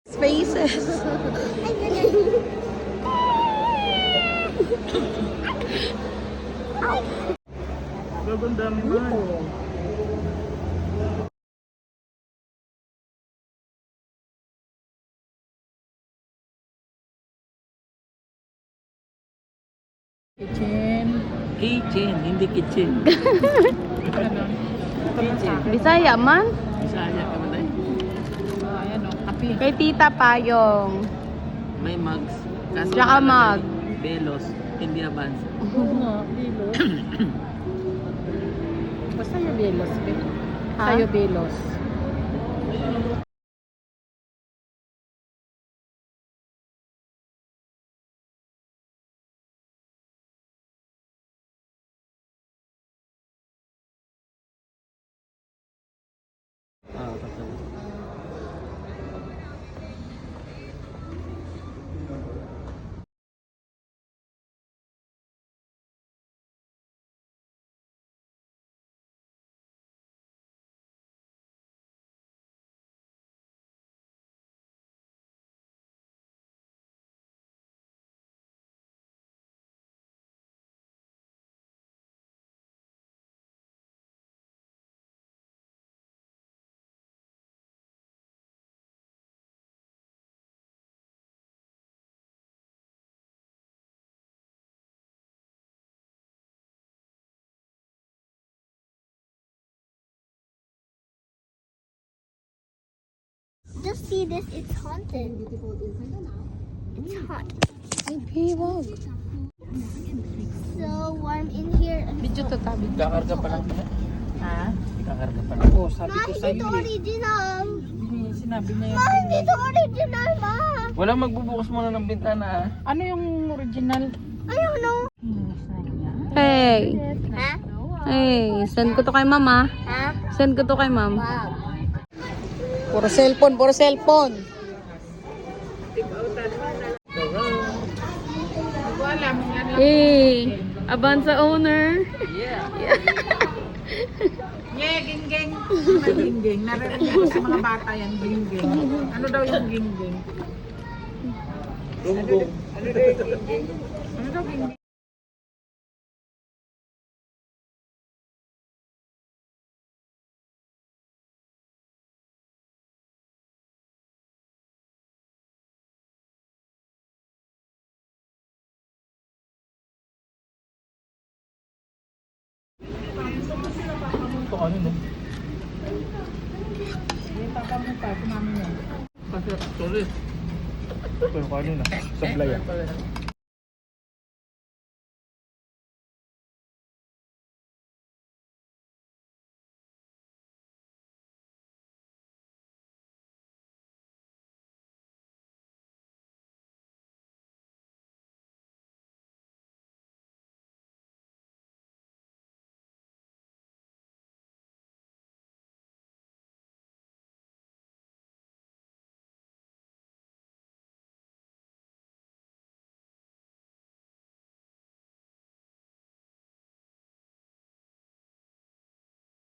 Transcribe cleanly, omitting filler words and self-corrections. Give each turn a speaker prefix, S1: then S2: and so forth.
S1: Spaces.
S2: Gagong dami man.
S3: Kitchen.
S2: Kitchen, hindi kitchen. Kitchen.
S1: Bisaya man.
S2: Bisaya ka ba tayo?
S3: Ayan o, kape.
S1: Kay Tita Payong.
S2: May mugs. Kaso
S1: Tsaka
S2: nakalagay,
S1: mug.
S2: Belos, hindi Avance.
S3: Oo nga, Belos. Basta yung Belos, be.
S1: Ha?
S3: Sa'yo Belos.
S2: Tatlo.
S4: Just see this, it's haunted. It's hot.
S1: Ay, biwag.
S4: So warm in here.
S1: Video to tabi.
S2: Kakarga pa lang.
S3: Ha?
S2: Kakarga pa lang.
S3: Oo, sabi ko
S4: Mom,
S3: sa'yo
S4: it's
S3: eh.
S4: original.
S3: Sinabi niya
S4: Mom,
S3: yan.
S4: it's original, Mom.
S2: Walang magbubukas muna ng bintana ah.
S3: Ano yung original?
S4: I don't know.
S1: Hey.
S4: Ha?
S1: Hey, send ko to kay mama.
S4: Ha?
S1: Send ko to kay ma'am.
S4: Wow.
S1: Puro cellphone, puro cellphone.
S3: Wala mo nga lang.
S1: Hey, Avanza owner.
S2: Yeah.
S3: Yeah, ginggeng. Ano ginggeng? Narinig ko sa mga bata yan, ginggeng. Ano daw yung ginggeng?
S2: Gunggong.
S3: Ano daw ginggeng?
S2: Ito ano no?
S3: Papa mo pa, kumamin yan.
S2: Kasi sorry. Ito yung kanina. Sablay ah.